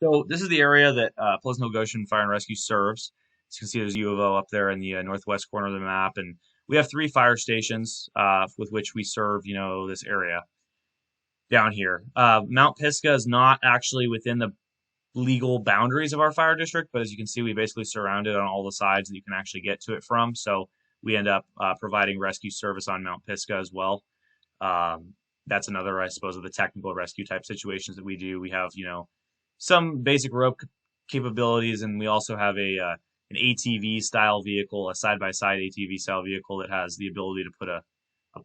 So this is the area that Pleasant Hill Goshen Fire and Rescue serves. As you can see, there's U of O up there in the northwest corner of the map, and we have three fire stations with which we serve, this area down here. Mount Pisgah is not actually within the legal boundaries of our fire district, but as you can see, we basically surround it on all the sides that you can actually get to it from. So we end up providing rescue service on Mount Pisgah as well. That's another, I suppose, of the technical rescue type situations that we do. We have, some basic rope capabilities, and we also have an ATV style vehicle, a side by side ATV style vehicle that has the ability to put a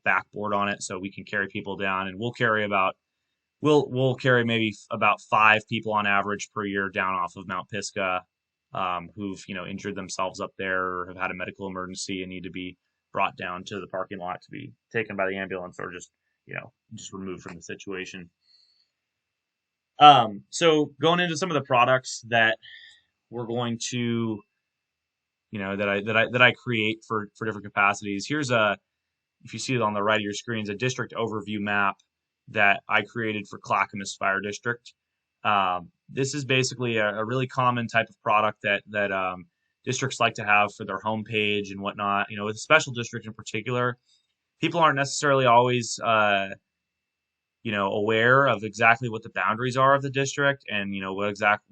backboard on it, so we can carry people down, and we'll carry maybe about 5 people on average per year down off of Mount Pisgah, who've injured themselves up there or have had a medical emergency and need to be brought down to the parking lot to be taken by the ambulance or just removed from the situation. So going into some of the products that we're going to, that I create for different capacities. Here's if you see it on the right of your screen, is a district overview map that I created for Clackamas Fire District. This is basically a really common type of product that districts like to have for their homepage and whatnot. With a special district in particular, people aren't necessarily always aware of exactly what the boundaries are of the district and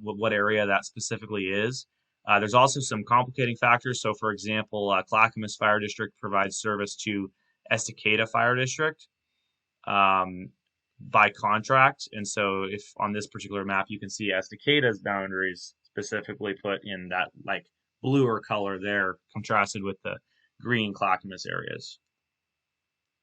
what area that specifically is. There's also some complicating factors. So, for example, Clackamas Fire District provides service to Estacada Fire District by contract, and so if on this particular map you can see Estacada's boundaries specifically put in that like bluer color there, contrasted with the green Clackamas areas.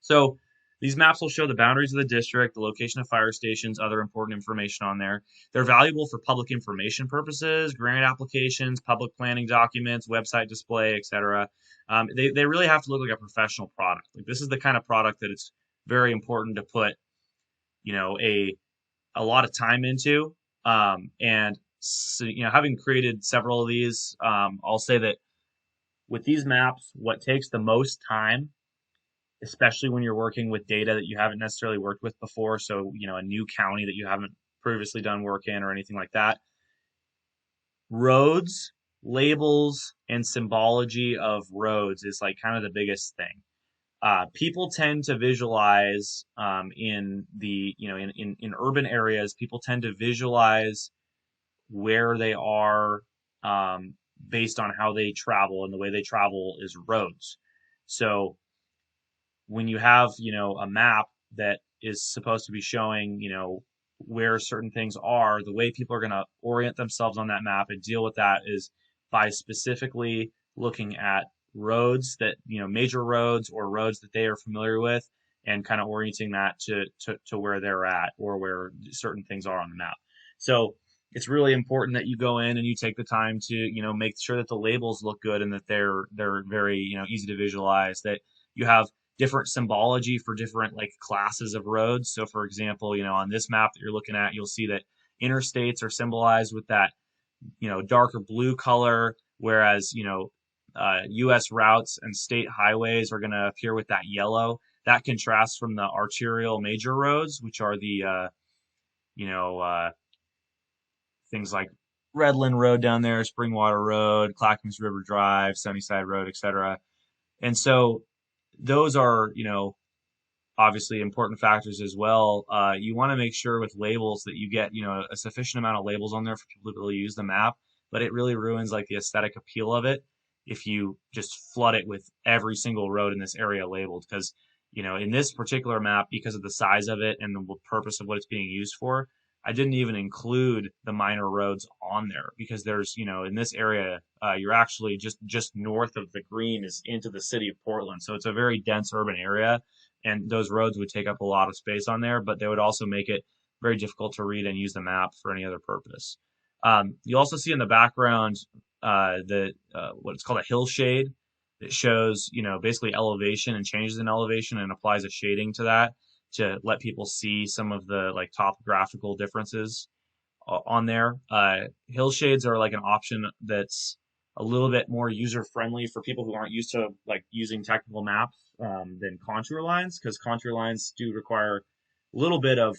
So these maps will show the boundaries of the district, the location of fire stations, other important information on there. They're valuable for public information purposes, grant applications, public planning documents, website display, etc. They really have to look like a professional product. Like, this is the kind of product that it's very important to put, a lot of time into. And so, having created several of these, I'll say that with these maps, what takes the most time, especially when you're working with data that you haven't necessarily worked with before. So, a new county that you haven't previously done work in or anything like that. Roads, labels, and symbology of roads is like kind of the biggest thing. People tend to visualize in the, in urban areas, people tend to visualize where they are based on how they travel, and the way they travel is roads. So when you have, a map that is supposed to be showing, where certain things are, the way people are going to orient themselves on that map and deal with that is by specifically looking at roads that, major roads or roads that they are familiar with, and kind of orienting that to where they're at or where certain things are on the map. So it's really important that you go in and you take the time to, make sure that the labels look good and that they're very, easy to visualize, that you have different symbology for different like classes of roads. So for example, on this map that you're looking at, you'll see that interstates are symbolized with that, darker blue color, whereas, U.S. routes and state highways are going to appear with that yellow. That contrasts from the arterial major roads, which are the, things like Redland Road down there, Springwater Road, Clackamas River Drive, Sunnyside Road, etc. And so those are, obviously important factors as well. You want to make sure with labels that you get, a sufficient amount of labels on there for people to really use the map, but it really ruins like the aesthetic appeal of it if you just flood it with every single road in this area labeled. Because, in this particular map, because of the size of it and the purpose of what it's being used for, I didn't even include the minor roads on there because there's, in this area, you're actually just north of the green is into the city of Portland. So it's a very dense urban area, and those roads would take up a lot of space on there, but they would also make it very difficult to read and use the map for any other purpose. You also see in the background what's called a hill shade that shows, basically elevation and changes in elevation, and applies a shading to that to let people see some of the like topographical differences on there. Hill shades are like an option that's a little bit more user friendly for people who aren't used to like using technical maps than contour lines, because contour lines do require a little bit of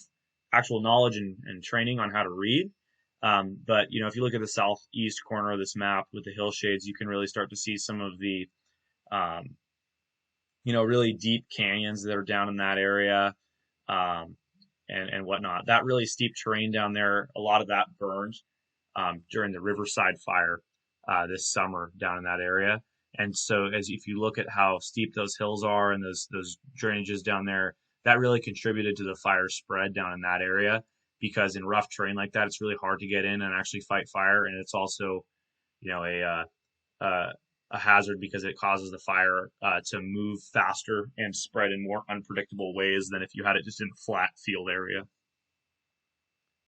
actual knowledge and training on how to read. But if you look at the southeast corner of this map with the hillshades, you can really start to see some of the um, really deep canyons that are down in that area, um, and whatnot. That really steep terrain down there, a lot of that burned during the Riverside fire this summer down in that area. And so, as if you look at how steep those hills are and those drainages down there, that really contributed to the fire spread down in that area. Because in rough terrain like that, it's really hard to get in and actually fight fire, and it's also, you know, a hazard because it causes the fire to move faster and spread in more unpredictable ways than if you had it just in a flat field area.